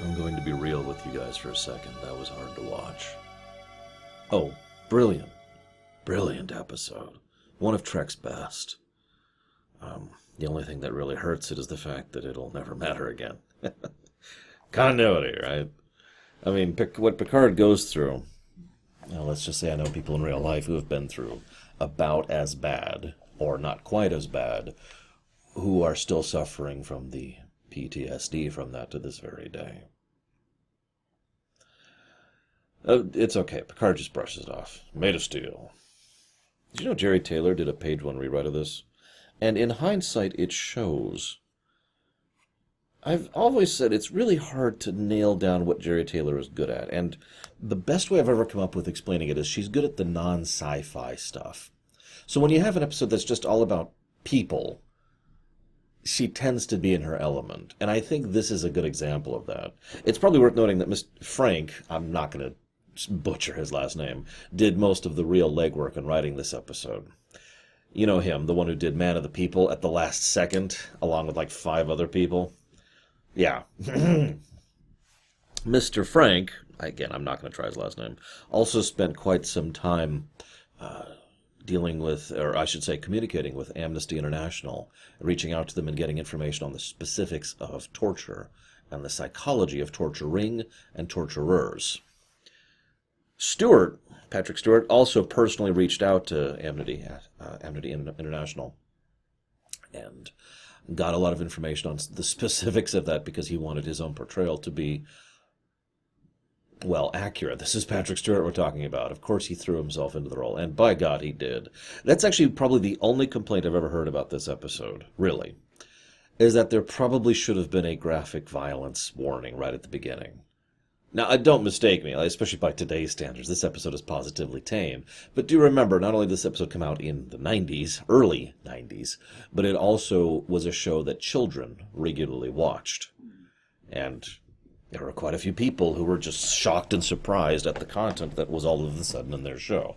I'm going to be real with you guys for a second. That was hard to watch. Oh, brilliant. Brilliant episode. One of Trek's best. The only thing that really hurts it is the fact that it'll never matter again. Continuity, right? I mean, what Picard goes through, let's just say I know people in real life who have been through about as bad, or not quite as bad, who are still suffering from the PTSD from that to this very day. It's okay. Picard just brushes it off. Made of steel. Did you know Jerry Taylor did a page one rewrite of this? And in hindsight, it shows. I've always said it's really hard to nail down what Jerry Taylor is good at. And the best way I've ever come up with explaining it is she's good at the non-sci-fi stuff. So when you have an episode that's just all about people, she tends to be in her element. And I think this is a good example of that. It's probably worth noting that Mr. Frank, I'm not going to butcher his last name, did most of the real legwork in writing this episode. You know him, the one who did Man of the People at the last second, along with like 5 other people. Yeah. Mr. Frank, again, I'm not going to try his last name, also spent quite some time dealing with, or I should say communicating with Amnesty International, reaching out to them and getting information on the specifics of torture and the psychology of torturing and torturers. Patrick Stewart, also personally reached out to Amnesty International and got a lot of information on the specifics of that because he wanted his own portrayal to be, well, accurate. This is Patrick Stewart we're talking about. Of course he threw himself into the role, and by God he did. That's actually probably the only complaint I've ever heard about this episode, really, is that there probably should have been a graphic violence warning right at the beginning. Now, don't mistake me, especially by today's standards, this episode is positively tame. But do remember, not only did this episode come out in the 90s, early 90s, but it also was a show that children regularly watched. And there were quite a few people who were just shocked and surprised at the content that was all of a sudden in their show.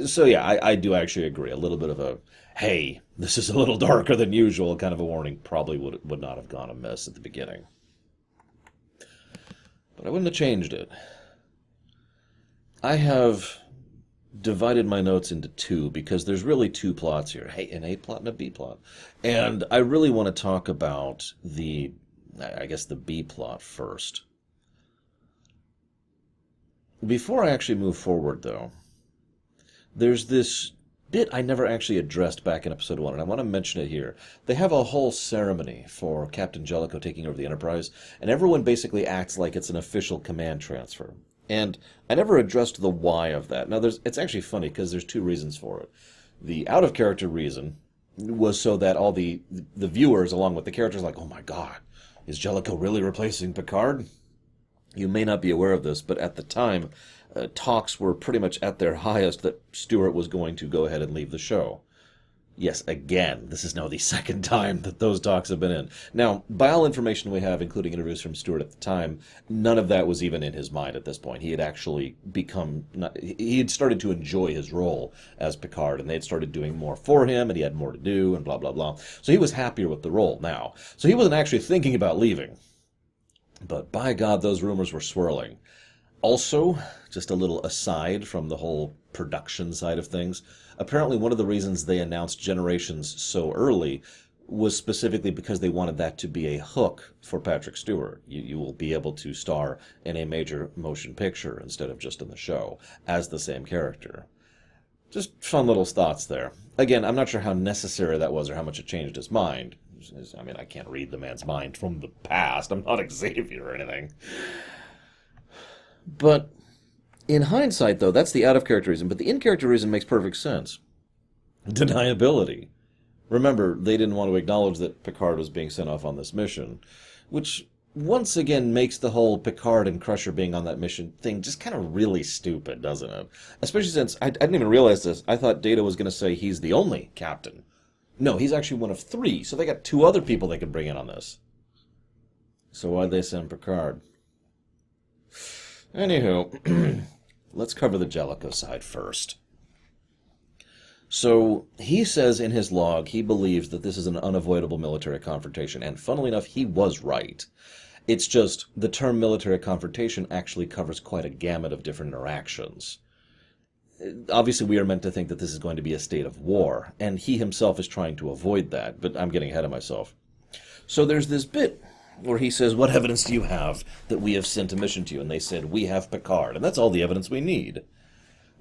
So yeah, I do actually agree. A little bit of a, hey, this is a little darker than usual kind of a warning probably would not have gone amiss at the beginning. But I wouldn't have changed it. I have divided my notes into 2 because there's really 2 plots here. Hey, an A plot and a B plot. And I really want to talk about the B plot first. Before I actually move forward, though, there's this bit I never actually addressed back in episode 1, and I want to mention it here. They have a whole ceremony for Captain Jellico taking over the Enterprise, and everyone basically acts like it's an official command transfer. And I never addressed the why of that. Now, it's actually funny, because there's 2 reasons for it. The out-of-character reason was so that all the viewers, along with the characters, like, oh my god, is Jellico really replacing Picard? You may not be aware of this, but at the time, talks were pretty much at their highest that Stewart was going to go ahead and leave the show. Yes, again, this is now the 2nd time that those talks have been in. Now, by all information we have, including interviews from Stewart at the time, none of that was even in his mind at this point. He had actually he had started to enjoy his role as Picard, and they had started doing more for him, and he had more to do, and blah, blah, blah. So he was happier with the role now. So he wasn't actually thinking about leaving. But by God, those rumors were swirling. Also, just a little aside from the whole production side of things, apparently one of the reasons they announced Generations so early was specifically because they wanted that to be a hook for Patrick Stewart. You will be able to star in a major motion picture instead of just in the show as the same character. Just fun little thoughts there. Again, I'm not sure how necessary that was or how much it changed his mind. I mean, I can't read the man's mind from the past. I'm not Xavier or anything. But in hindsight, though, that's the out-of-character reason. But the in-character reason makes perfect sense. Deniability. Remember, they didn't want to acknowledge that Picard was being sent off on this mission, which once again makes the whole Picard and Crusher being on that mission thing just kind of really stupid, doesn't it? Especially since I didn't even realize this. I thought Data was going to say he's the only captain. No, he's actually one of 3, so they got 2 other people they could bring in on this. So why'd they send Picard? Anywho, let's cover the Jellico side first. So, he says in his log he believes that this is an unavoidable military confrontation, and funnily enough, he was right. It's just the term military confrontation actually covers quite a gamut of different interactions. Obviously, we are meant to think that this is going to be a state of war, and he himself is trying to avoid that, but I'm getting ahead of myself. So there's this bit where he says, what evidence do you have that we have sent a mission to you? And they said, we have Picard, and that's all the evidence we need.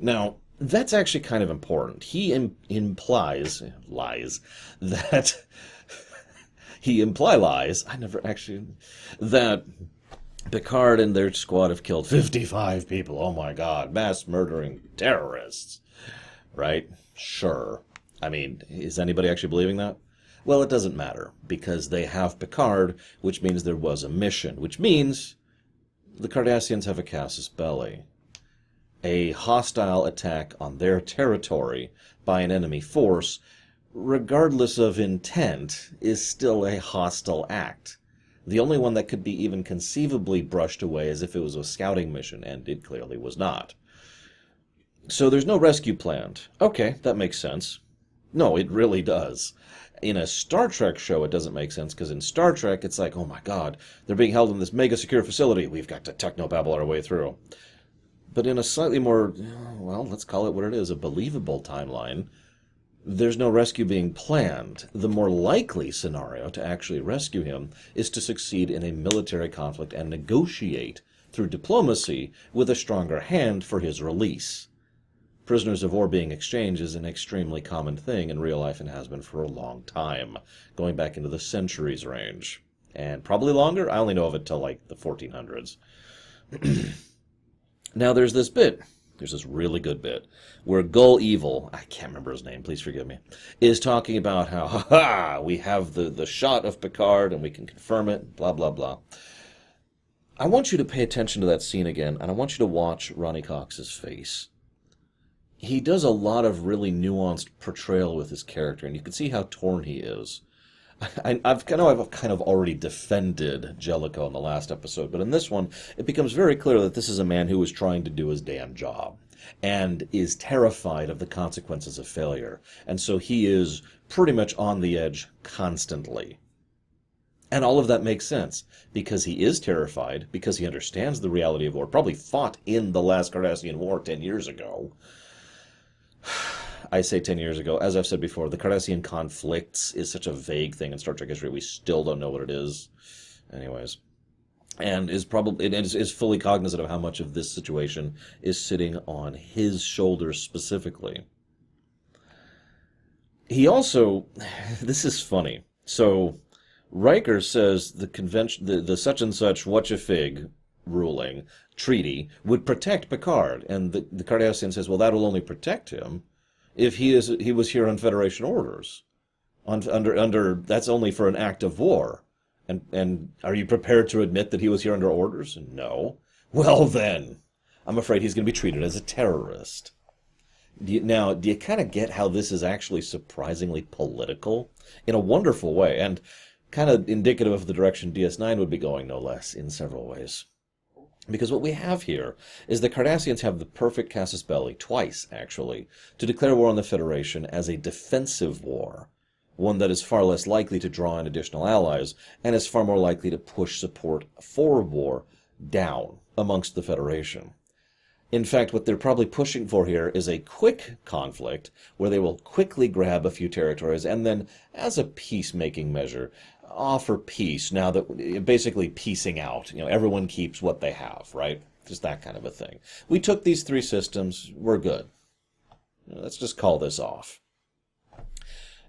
Now, that's actually kind of important. He implies lies that that Picard and their squad have killed 55 people. Oh my God, mass murdering terrorists. Right? Sure. I mean, is anybody actually believing that? Well, it doesn't matter, because they have Picard, which means there was a mission, which means the Cardassians have a casus belli. A hostile attack on their territory by an enemy force, regardless of intent, is still a hostile act. The only one that could be even conceivably brushed away as if it was a scouting mission, and it clearly was not. So there's no rescue planned. Okay, that makes sense. No, it really does. In a Star Trek show, it doesn't make sense, because in Star Trek, it's like, oh my God, they're being held in this mega secure facility. We've got to technobabble our way through. But in a slightly more, well, let's call it what it is, a believable timeline, there's no rescue being planned. The more likely scenario to actually rescue him is to succeed in a military conflict and negotiate through diplomacy with a stronger hand for his release. Prisoners of war being exchanged is an extremely common thing in real life and has been for a long time, going back into the centuries range. And probably longer. I only know of it till like the 1400s. Now there's this bit, there's this really good bit, where Gull Evil, I can't remember his name, please forgive me, is talking about how, we have the shot of Picard and we can confirm it, blah, blah, blah. I want you to pay attention to that scene again, and I want you to watch Ronnie Cox's face. He does a lot of really nuanced portrayal with his character, and you can see how torn he is. I've kind of already defended Jellico in the last episode, but in this one, it becomes very clear that this is a man who is trying to do his damn job, and is terrified of the consequences of failure. And so he is pretty much on the edge constantly. And all of that makes sense, because he is terrified, because he understands the reality of war, probably fought in the last Cardassian War 10 years ago. I say 10 years ago. As I've said before, the Cardassian conflicts is such a vague thing in Star Trek history. We still don't know what it is. Anyways. And is fully cognizant of how much of this situation is sitting on his shoulders specifically. He also, this is funny. So, Riker says the convention, the such and such whatcha-fig ruling, treaty, would protect Picard. And the Cardassian says, well, that'll only protect him if he was here on Federation orders. Under that's only for an act of war. And are you prepared to admit that he was here under orders? No. Well then, I'm afraid he's going to be treated as a terrorist. Do you kind of get how this is actually surprisingly political? In a wonderful way, and kind of indicative of the direction DS9 would be going, no less, in several ways. Because what we have here is the Cardassians have the perfect casus belli, twice actually, to declare war on the Federation as a defensive war, one that is far less likely to draw in additional allies, and is far more likely to push support for war down amongst the Federation. In fact, what they're probably pushing for here is a quick conflict, where they will quickly grab a few territories, and then, as a peacemaking measure, offer peace, now that basically piecing out. Everyone keeps what they have, right? Just that kind of a thing. We took these 3 systems, we're good. Let's just call this off.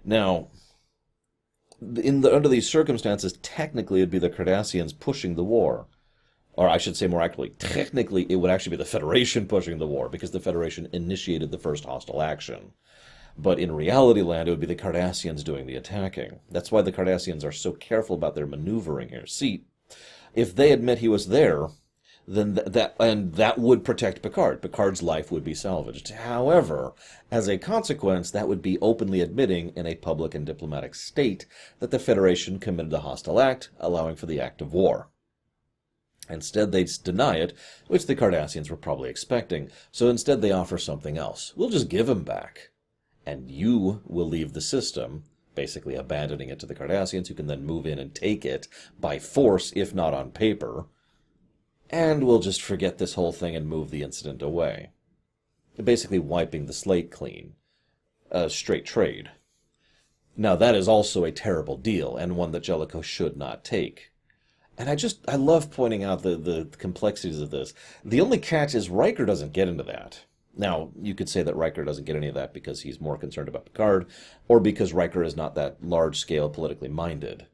Now, under these circumstances, technically it'd be the Cardassians pushing the war. Or I should say more accurately, technically it would actually be the Federation pushing the war, because the Federation initiated the first hostile action. But in reality land, it would be the Cardassians doing the attacking. That's why the Cardassians are so careful about their maneuvering here. See, if they admit he was there, then that would protect Picard. Picard's life would be salvaged. However, as a consequence, that would be openly admitting in a public and diplomatic state that the Federation committed a hostile act, allowing for the act of war. Instead, they deny it, which the Cardassians were probably expecting. So instead, they offer something else. We'll just give him back, and you will leave the system, basically abandoning it to the Cardassians, who can then move in and take it by force, if not on paper. And we'll just forget this whole thing and move the incident away. Basically wiping the slate clean. Straight trade. Now, that is also a terrible deal, and one that Jellico should not take. And I love pointing out the complexities of this. The only catch is Riker doesn't get into that. Now, you could say that Riker doesn't get any of that because he's more concerned about Picard, or because Riker is not that large-scale politically minded.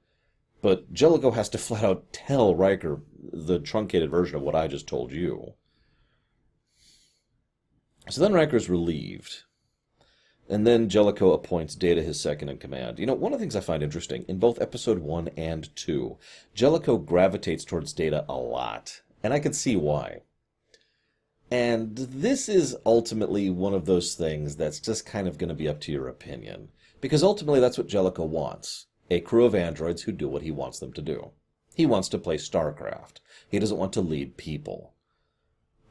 But Jellico has to flat out tell Riker the truncated version of what I just told you. So then Riker's relieved. And then Jellico appoints Data his second-in-command. You know, one of the things I find interesting, in both Episode 1 and 2, Jellico gravitates towards Data a lot. And I can see why. And this is ultimately one of those things that's just kind of going to be up to your opinion. Because ultimately that's what Jellico wants. A crew of androids who do what he wants them to do. He wants to play StarCraft. He doesn't want to lead people.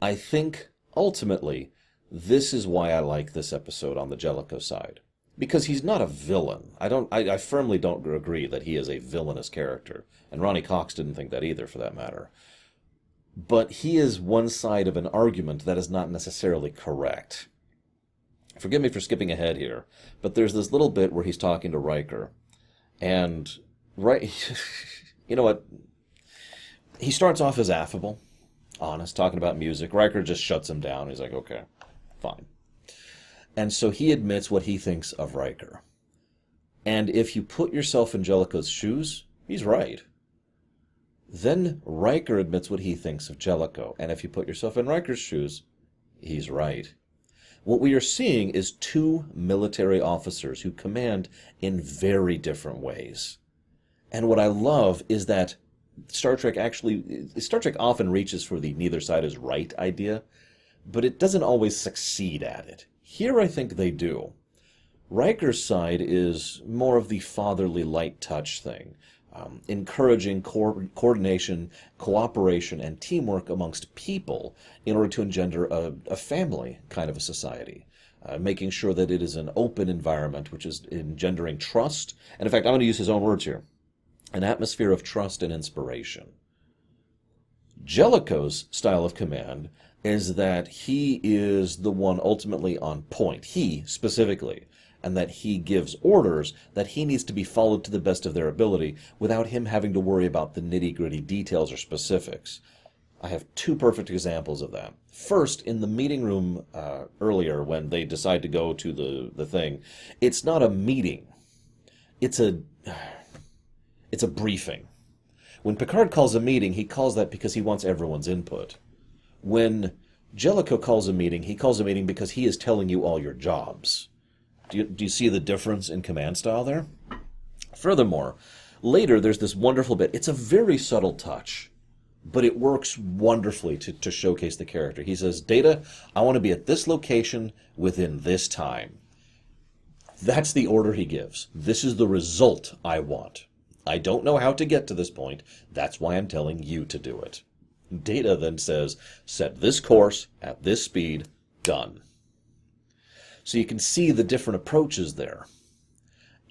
I think, ultimately, this is why I like this episode on the Jellico side. Because he's not a villain. I firmly don't agree that he is a villainous character. And Ronnie Cox didn't think that either, for that matter. But he is one side of an argument that is not necessarily correct. Forgive me for skipping ahead here, but there's this little bit where he's talking to Riker. And, you know what? He starts off as affable, honest, talking about music. Riker just shuts him down. He's like, okay, fine. And so he admits what he thinks of Riker. And if you put yourself in Jellico's shoes, he's right. Then Riker admits what he thinks of Jellico. And if you put yourself in Riker's shoes, he's right. What we are seeing is two military officers who command in very different ways. And what I love is that Star Trek often reaches for the neither side is right idea, but it doesn't always succeed at it. Here I think they do. Riker's side is more of the fatherly light touch thing, encouraging coordination, cooperation, and teamwork amongst people in order to engender a family kind of a society. Making sure that it is an open environment, which is engendering trust. And in fact, I'm going to use his own words here. An atmosphere of trust and inspiration. Jellico's style of command is that he is the one ultimately on point. He, specifically. And that he gives orders that he needs to be followed to the best of their ability without him having to worry about the nitty-gritty details or specifics. I have two perfect examples of that. First, in the meeting room earlier when they decide to go to the thing, it's not a meeting. It's a briefing. When Picard calls a meeting, he calls that because he wants everyone's input. When Jellico calls a meeting, he calls a meeting because he is telling you all your jobs. Do you see the difference in command style there? Furthermore, later there's this wonderful bit. It's a very subtle touch, but it works wonderfully to showcase the character. He says, Data, I want to be at this location within this time. That's the order he gives. This is the result I want. I don't know how to get to this point. That's why I'm telling you to do it. Data then says, set this course at this speed, done. So you can see the different approaches there.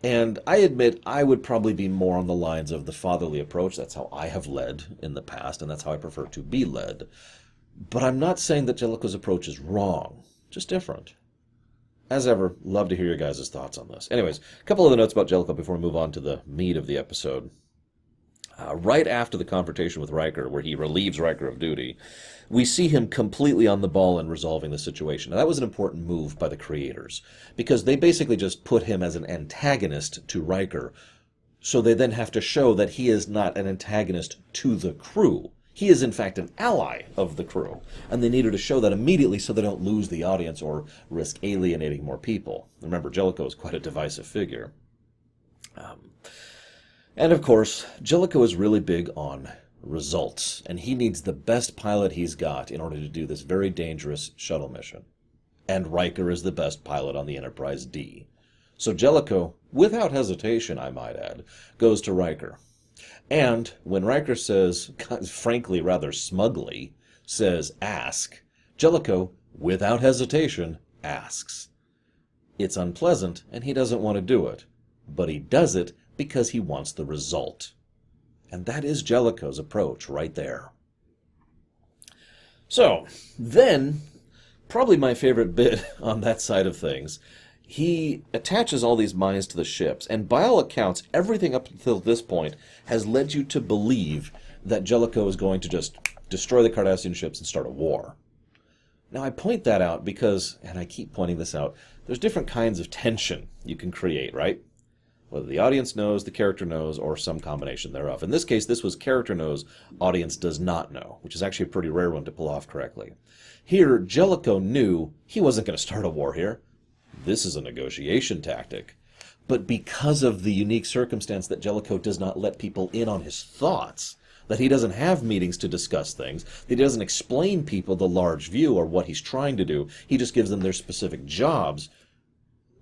And I admit I would probably be more on the lines of the fatherly approach. That's how I have led in the past, and that's how I prefer to be led. But I'm not saying that Jellico's approach is wrong, just different. As ever, love to hear your guys' thoughts on this. Anyways, a couple of the notes about Jellico before we move on to the meat of the episode. Right after the confrontation with Riker, where he relieves Riker of duty, we see him completely on the ball in resolving the situation. Now, that was an important move by the creators, because they basically just put him as an antagonist to Riker, so they then have to show that he is not an antagonist to the crew. He is, in fact, an ally of the crew, and they needed to show that immediately so they don't lose the audience or risk alienating more people. Remember, Jellico is quite a divisive figure. And of course, Jellico is really big on results, and he needs the best pilot he's got in order to do this very dangerous shuttle mission. And Riker is the best pilot on the Enterprise D. So Jellico, without hesitation, I might add, goes to Riker. And when Riker says, frankly rather smugly, says ask, Jellico, without hesitation, asks. It's unpleasant, and he doesn't want to do it. but he does it because he wants the result. And that is Jellico's approach right there. So, then, probably my favorite bit on that side of things, he attaches all these mines to the ships, and by all accounts, everything up until this point has led you to believe that Jellico is going to just destroy the Cardassian ships and start a war. Now, I point that out because, and I keep pointing this out, there's different kinds of tension you can create, right? Whether the audience knows, the character knows, or some combination thereof. In this case, this was character knows, audience does not know, which is actually a pretty rare one to pull off correctly. Here, Jellico knew he wasn't going to start a war here. This is a negotiation tactic. But because of the unique circumstance that Jellico does not let people in on his thoughts, that he doesn't have meetings to discuss things, that he doesn't explain people the large view or what he's trying to do, he just gives them their specific jobs.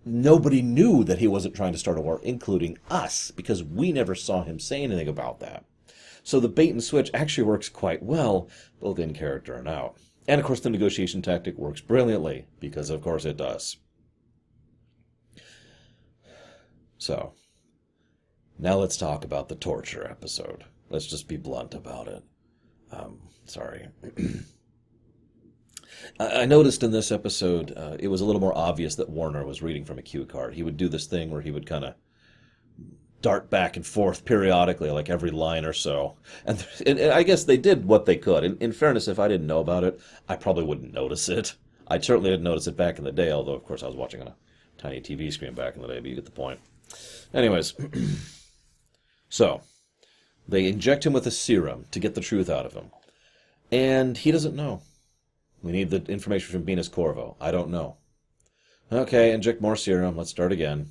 Nobody knew that he wasn't trying to start a war, including us, because we never saw him say anything about that. So the bait and switch actually works quite well, both in character and out. And of course the negotiation tactic works brilliantly, because of course it does. So, now let's talk about the torture episode. Let's just be blunt about it. Sorry. I noticed in this episode, it was a little more obvious that Warner was reading from a cue card. He would do this thing where he would kind of dart back and forth periodically, like every line or so. And I guess they did what they could. In fairness, if I didn't know about it, I probably wouldn't notice it. I certainly didn't notice it back in the day, although, of course, I was watching on a tiny TV screen back in the day, but you get the point. Anyways, so they inject him with a serum to get the truth out of him. And he doesn't know. We need the information from Venus Corvo. I don't know. Okay, inject more serum. Let's start again.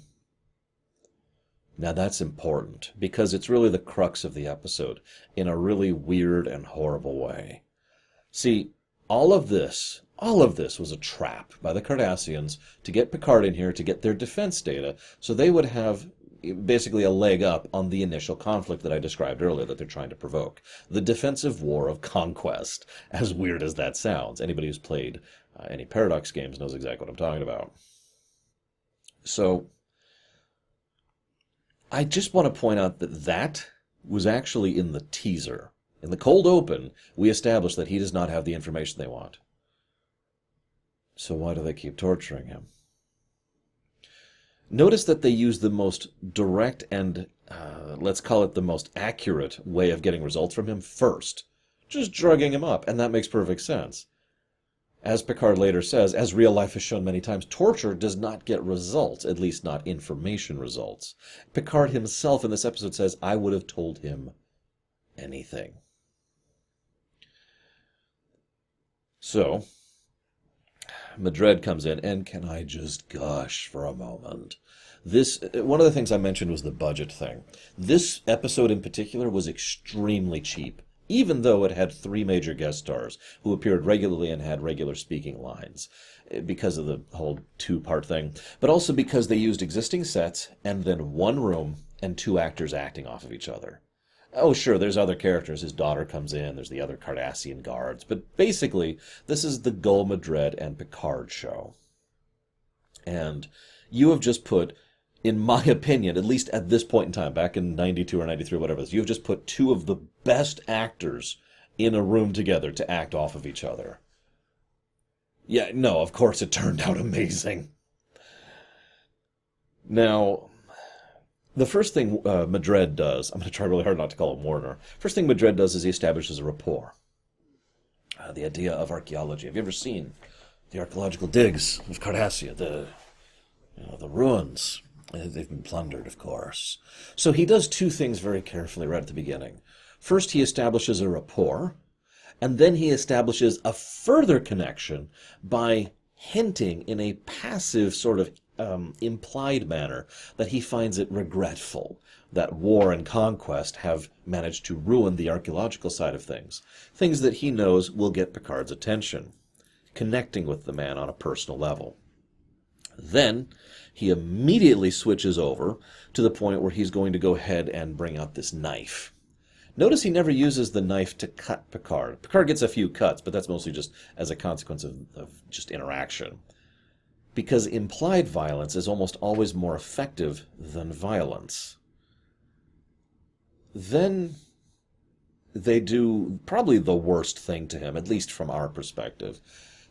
Now that's important, because it's really the crux of the episode, in a really weird and horrible way. See, all of this was a trap by the Cardassians to get Picard in here to get their defense data, so they would have basically a leg up on the initial conflict that I described earlier that they're trying to provoke. The defensive war of conquest, as weird as that sounds. Anybody who's played any Paradox games knows exactly what I'm talking about. So, I just want to point out that that was actually in the teaser. In the cold open, we established that he does not have the information they want. So why do they keep torturing him? Notice that they use the most direct and, let's call it the most accurate way of getting results from him first. Just drugging him up, and that makes perfect sense. As Picard later says, as real life has shown many times, torture does not get results, at least not information results. Picard himself in this episode says, I would have told him anything. So, Madred comes in, and can I just gush for a moment? One of the things I mentioned was the budget thing. This episode in particular was extremely cheap, even though it had 3 major guest stars who appeared regularly and had regular speaking lines, because of the whole 2-part thing, but also because they used existing sets and then 1 room and 2 actors acting off of each other. Oh, sure, there's other characters. His daughter comes in, there's the other Cardassian guards, but basically, this is the Gul Madred and Picard show. And you have just put, in my opinion, at least at this point in time, back in 92 or 93, whatever it is, you've just put 2 of the best actors in a room together to act off of each other. Yeah, no, of course it turned out amazing. Now, the first thing Madred does, I'm going to try really hard not to call him Warner. First thing Madred does is he establishes a rapport. The idea of archaeology. Have you ever seen the archaeological digs of Cardassia? The ruins. They've been plundered, of course. So he does 2 things very carefully right at the beginning. First, he establishes a rapport, and then he establishes a further connection by hinting in a passive sort of implied manner that he finds it regretful that war and conquest have managed to ruin the archaeological side of things. Things that he knows will get Picard's attention, connecting with the man on a personal level. Then he immediately switches over to the point where he's going to go ahead and bring out this knife. Notice he never uses the knife to cut Picard. Picard gets a few cuts, but that's mostly just as a consequence of just interaction. because implied violence is almost always more effective than violence. Then they do probably the worst thing to him, at least from our perspective.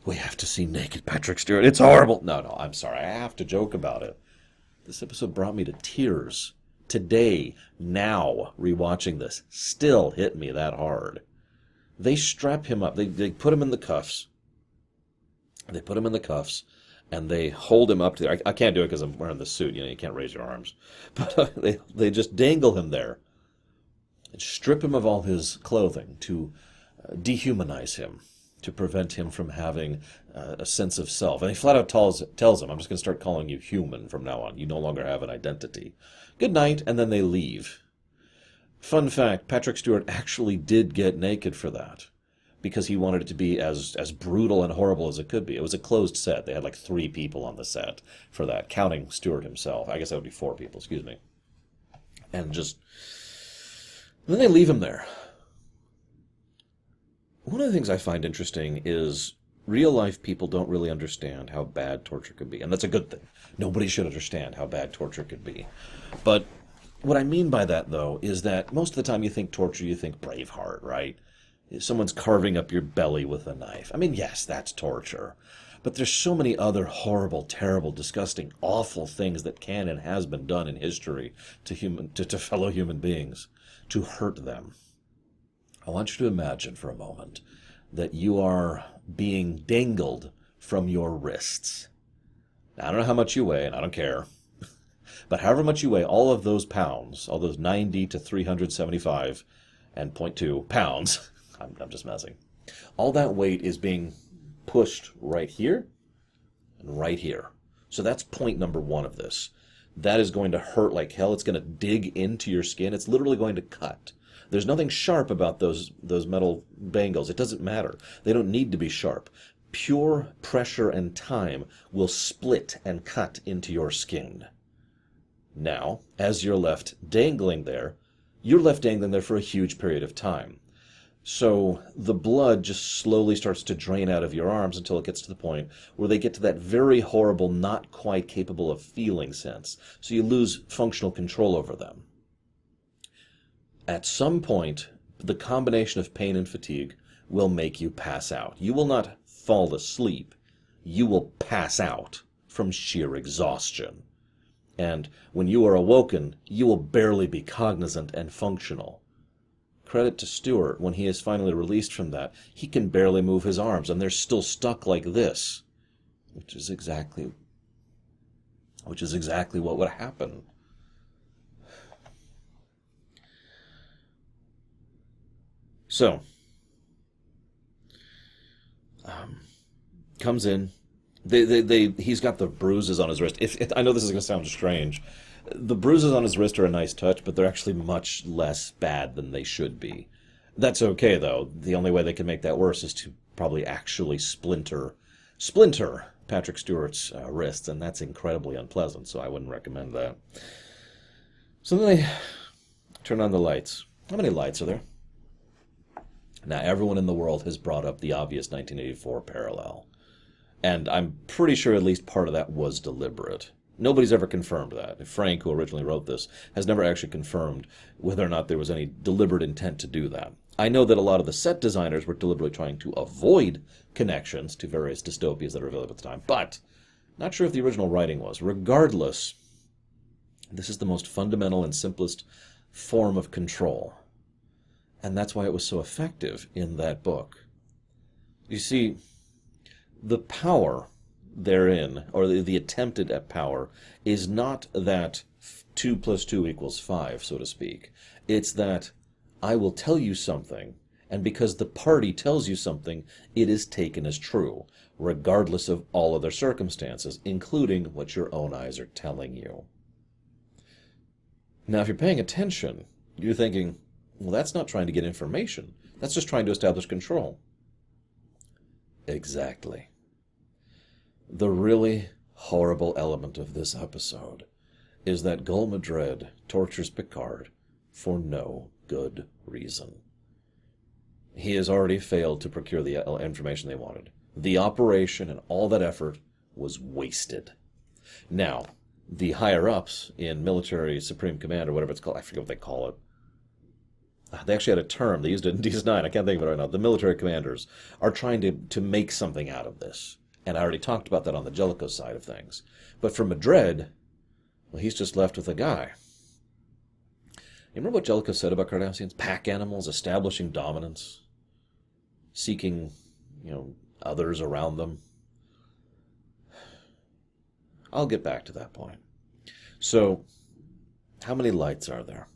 We have to see naked Patrick Stewart. It's horrible. No, I'm sorry. I have to joke about it. This episode brought me to tears. Today, now, rewatching this, still hit me that hard. They strap him up. They put him in the cuffs. They put him in the cuffs, and they hold him up to... I can't do it because I'm wearing the suit. You can't raise your arms. But they just dangle him there and strip him of all his clothing to dehumanize him, to prevent him from having a sense of self. And he flat out tells him, I'm just going to start calling you human from now on. You no longer have an identity. Good night, and then they leave. Fun fact, Patrick Stewart actually did get naked for that, because he wanted it to be as brutal and horrible as it could be. It was a closed set. They had like 3 people on the set for that, counting Stewart himself. I guess that would be 4 people, excuse me. And then they leave him there. One of the things I find interesting is real-life people don't really understand how bad torture could be. And that's a good thing. Nobody should understand how bad torture could be. But what I mean by that, though, is that most of the time you think torture, you think Braveheart, right? Someone's carving up your belly with a knife. I mean, yes, that's torture. But there's so many other horrible, terrible, disgusting, awful things that can and has been done in history to fellow human beings, to hurt them. I want you to imagine for a moment that you are being dangled from your wrists. Now, I don't know how much you weigh, and I don't care. But however much you weigh, all of those pounds, all those 90 to 375 and 0.2 pounds, I'm just messing, all that weight is being pushed right here and right here. So that's point number 1 of this. That is going to hurt like hell. It's going to dig into your skin. It's literally going to cut. There's nothing sharp about those metal bangles. It doesn't matter. They don't need to be sharp. Pure pressure and time will split and cut into your skin. Now, as you're left dangling there for a huge period of time. So the blood just slowly starts to drain out of your arms until it gets to the point where they get to that very horrible, not quite capable of feeling sense. So you lose functional control over them. At some point, the combination of pain and fatigue will make you pass out. You will not fall asleep. You will pass out from sheer exhaustion. And when you are awoken, you will barely be cognizant and functional. Credit to Stewart, when he is finally released from that, he can barely move his arms, and they're still stuck like this, which is exactly what would happen. So, comes in. He's got the bruises on his wrist. I know this is going to sound strange. The bruises on his wrist are a nice touch, but they're actually much less bad than they should be. That's okay, though. The only way they can make that worse is to probably actually splinter Patrick Stewart's wrists, and that's incredibly unpleasant, so I wouldn't recommend that. So then they turn on the lights. How many lights are there? Now, everyone in the world has brought up the obvious 1984 parallel. And I'm pretty sure at least part of that was deliberate. Nobody's ever confirmed that. Frank, who originally wrote this, has never actually confirmed whether or not there was any deliberate intent to do that. I know that a lot of the set designers were deliberately trying to avoid connections to various dystopias that are available at the time, but not sure if the original writing was. Regardless, this is the most fundamental and simplest form of control. And that's why it was so effective in that book. You see, the power therein, or the attempted at power, is not that 2 + 2 = 5, so to speak. It's that I will tell you something, and because the party tells you something, it is taken as true, regardless of all other circumstances, including what your own eyes are telling you. Now, if you're paying attention, you're thinking, well, that's not trying to get information. That's just trying to establish control. Exactly. The really horrible element of this episode is that Gul Madred tortures Picard for no good reason. He has already failed to procure the information they wanted. The operation and all that effort was wasted. Now, the higher-ups in military supreme command, or whatever it's called, I forget what they call it. They actually had a term. They used it in DS9. I can't think of it right now. The military commanders are trying to make something out of this. And I already talked about that on the Jellico side of things. But for Madrid, well, he's just left with a guy. You remember what Jellico said about Cardassians? Pack animals, establishing dominance, seeking, others around them. I'll get back to that point. So, how many lights are there?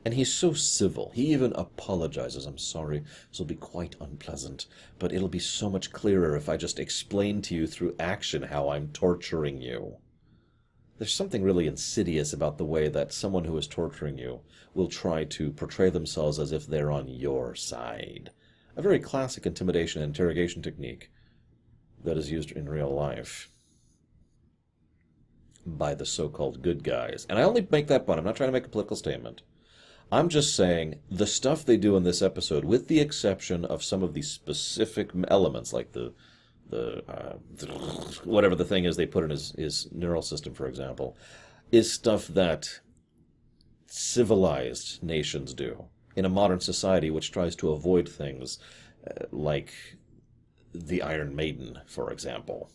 And he's so civil. He even apologizes. I'm sorry, this will be quite unpleasant, but it'll be so much clearer if I just explain to you through action how I'm torturing you. There's something really insidious about the way that someone who is torturing you will try to portray themselves as if they're on your side. A very classic intimidation and interrogation technique that is used in real life by the so-called good guys. And I only make that point. I'm not trying to make a political statement. I'm just saying the stuff they do in this episode, with the exception of some of these specific elements, like the whatever the thing is they put in his neural system, for example, is stuff that civilized nations do in a modern society which tries to avoid things like the Iron Maiden, for example.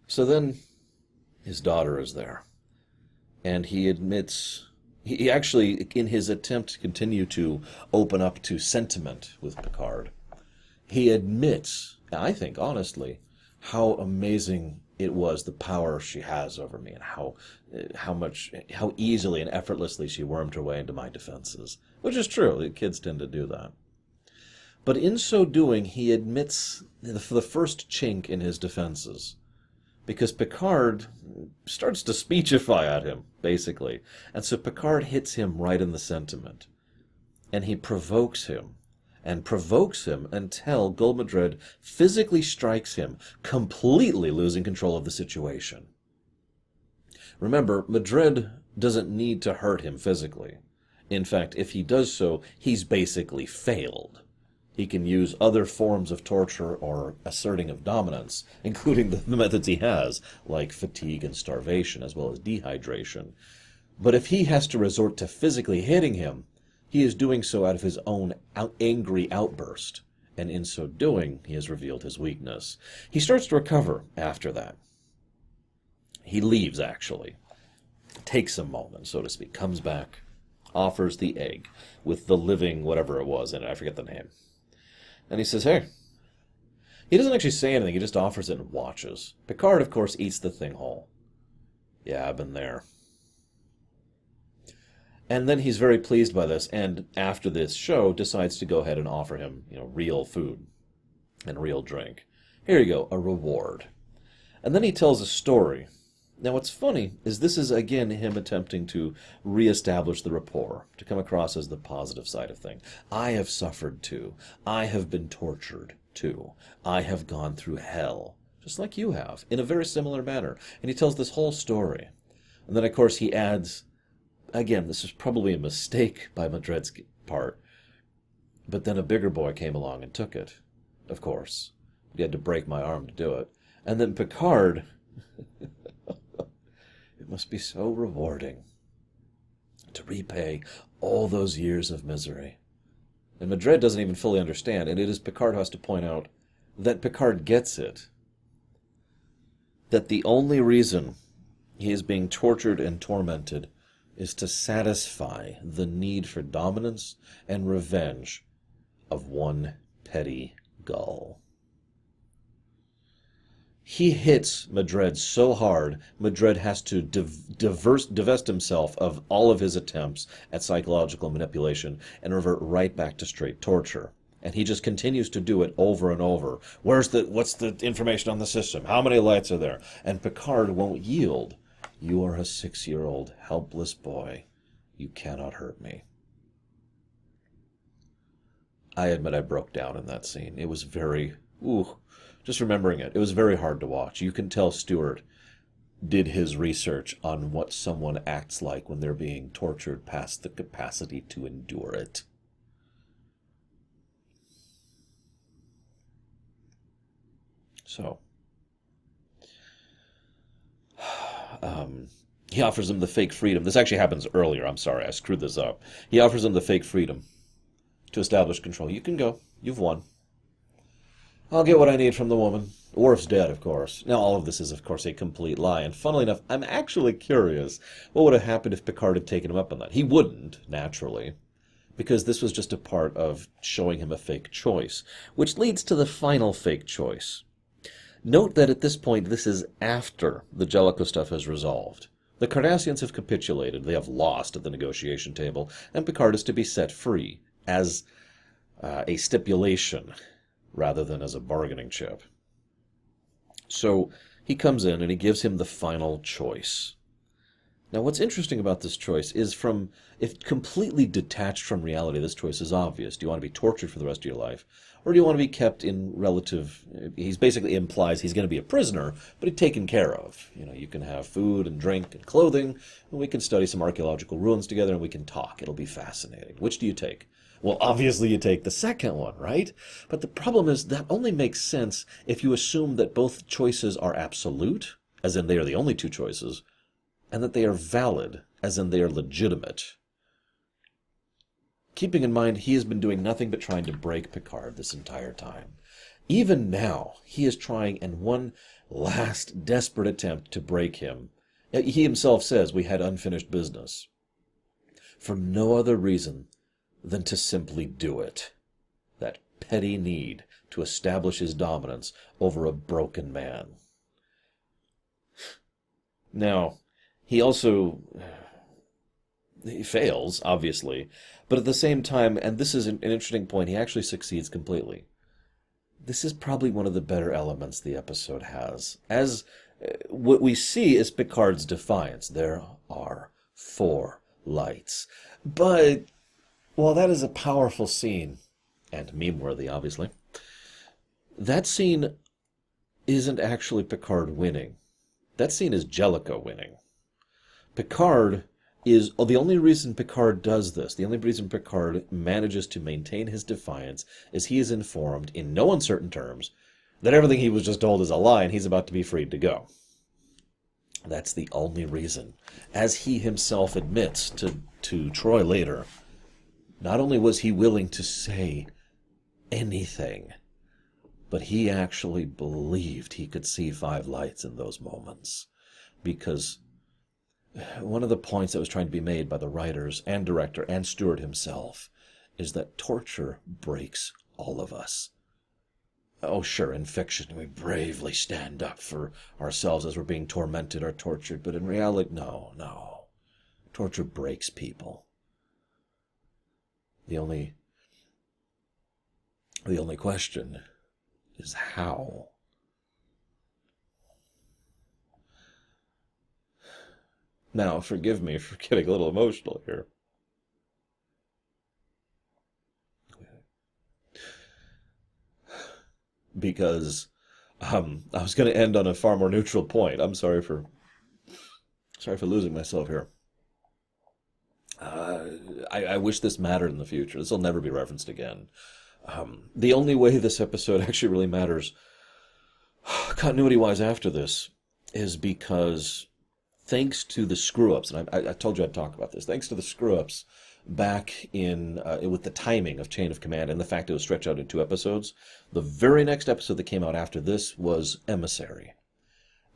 So then his daughter is there. And he admits, he actually, in his attempt to continue to open up to sentiment with Picard, he admits, I think honestly, how amazing it was, the power she has over me, and how easily and effortlessly she wormed her way into my defenses. Which is true, the kids tend to do that. But in so doing, he admits the first chink in his defenses. Because Picard starts to speechify at him, basically. And so Picard hits him right in the sentiment. And he provokes him. And provokes him until Gul Madrid physically strikes him, completely losing control of the situation. Remember, Madrid doesn't need to hurt him physically. In fact, if he does so, he's basically failed. He can use other forms of torture or asserting of dominance, including the methods he has, like fatigue and starvation, as well as dehydration. But if he has to resort to physically hitting him, he is doing so out of his own angry outburst, and in so doing, he has revealed his weakness. He starts to recover after that. He leaves, actually. Takes a moment, so to speak, comes back, offers the egg with the living whatever it was in it, I forget the name. And he says, hey. He doesn't actually say anything, he just offers it and watches. Picard, of course, eats the thing whole. Yeah, I've been there. And then he's very pleased by this, and after this show, decides to go ahead and offer him, real food and real drink. Here you go, a reward. And then he tells a story. Now, what's funny is this is, again, him attempting to reestablish the rapport, to come across as the positive side of things. I have suffered, too. I have been tortured, too. I have gone through hell, just like you have, in a very similar manner. And he tells this whole story. And then, of course, he adds, again, this is probably a mistake by Madred's part, but then a bigger boy came along and took it, of course. He had to break my arm to do it. And then Picard... It must be so rewarding to repay all those years of misery. And Madrid doesn't even fully understand, and it is Picard who has to point out that Picard gets it. That the only reason he is being tortured and tormented is to satisfy the need for dominance and revenge of one petty gull. He hits Madred so hard, Madred has to divest himself of all of his attempts at psychological manipulation and revert right back to straight torture. And he just continues to do it over and over. What's the information on the system? How many lights are there? And Picard won't yield. You are a 6-year-old helpless boy. You cannot hurt me. I admit I broke down in that scene. It was very... just remembering it, it was very hard to watch. You can tell Stewart did his research on what someone acts like when they're being tortured past the capacity to endure it. So, he offers him the fake freedom. This actually happens earlier. I'm sorry, I screwed this up. He offers him the fake freedom to establish control. You can go. You've won. I'll get what I need from the woman. Worf's dead, of course. Now, all of this is, of course, a complete lie. And funnily enough, I'm actually curious what would have happened if Picard had taken him up on that. He wouldn't, naturally, because this was just a part of showing him a fake choice, which leads to the final fake choice. Note that at this point, this is after the Jellico stuff has resolved. The Cardassians have capitulated. They have lost at the negotiation table, and Picard is to be set free as a stipulation rather than as a bargaining chip. So he comes in and he gives him the final choice. Now, what's interesting about this choice is if completely detached from reality, this choice is obvious. Do you want to be tortured for the rest of your life? Or do you want to be kept in relative... He basically implies he's going to be a prisoner, but he's taken care of. You can have food and drink and clothing, and we can study some archaeological ruins together, and we can talk. It'll be fascinating. Which do you take? Well, obviously you take the second one, right? But the problem is that only makes sense if you assume that both choices are absolute, as in they are the only two choices, and that they are valid, as in they are legitimate. Keeping in mind, he has been doing nothing but trying to break Picard this entire time. Even now, he is trying in one last desperate attempt to break him. He himself says we had unfinished business. For no other reason than to simply do it. That petty need to establish his dominance over a broken man. Now, he fails, obviously, but at the same time, and this is an interesting point, he actually succeeds completely. This is probably one of the better elements the episode has. As what we see is Picard's defiance. There are 4 lights. But while that is a powerful scene, and meme-worthy, obviously, that scene isn't actually Picard winning. That scene is Jellico winning. Picard is... the only reason Picard does this, the only reason Picard manages to maintain his defiance, is he is informed, in no uncertain terms, that everything he was just told is a lie and he's about to be freed to go. That's the only reason. As he himself admits to Troy later, not only was he willing to say anything, but he actually believed he could see 5 lights in those moments. Because one of the points that was trying to be made by the writers and director and Stewart himself is that torture breaks all of us. Oh, sure, in fiction we bravely stand up for ourselves as we're being tormented or tortured, but in reality, no. Torture breaks people. The only question is how. Now, forgive me for getting a little emotional here. Because I was going to end on a far more neutral point. I'm sorry for losing myself here. I wish this mattered in the future. This will never be referenced again. The only way this episode actually really matters, continuity-wise after this, is because thanks to the screw-ups, and I told you I'd talk about this, thanks to the screw-ups back in, with the timing of Chain of Command and the fact it was stretched out in 2 episodes, the very next episode that came out after this was Emissary.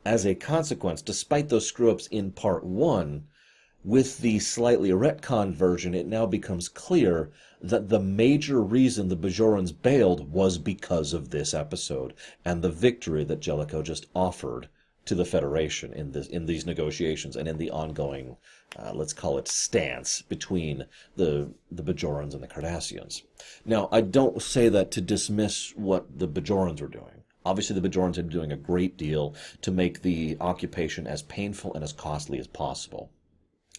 As a consequence, despite those screw-ups in Part 1, with the slightly retconned version, it now becomes clear that the major reason the Bajorans bailed was because of this episode and the victory that Jellico just offered to the Federation in these negotiations and in the ongoing, let's call it, stance between the Bajorans and the Cardassians. Now, I don't say that to dismiss what the Bajorans were doing. Obviously, the Bajorans had been doing a great deal to make the occupation as painful and as costly as possible.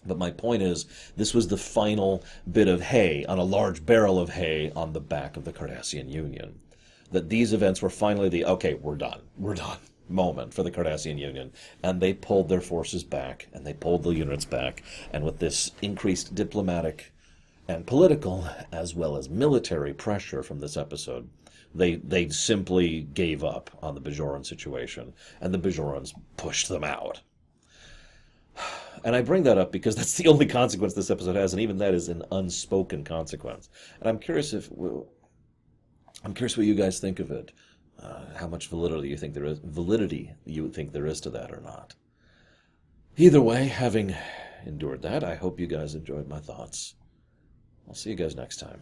But my point is, this was the final bit of hay, on a large barrel of hay, on the back of the Cardassian Union. That these events were finally the, okay, we're done moment for the Cardassian Union. And they pulled their forces back, and they pulled the units back. And with this increased diplomatic and political, as well as military pressure from this episode, They simply gave up on the Bajoran situation, and the Bajorans pushed them out. And I bring that up because that's the only consequence this episode has, and even that is an unspoken consequence. And I'm curious what you guys think of it. How much validity you think there is to that or not. Either way, having endured that, I hope you guys enjoyed my thoughts. I'll see you guys next time.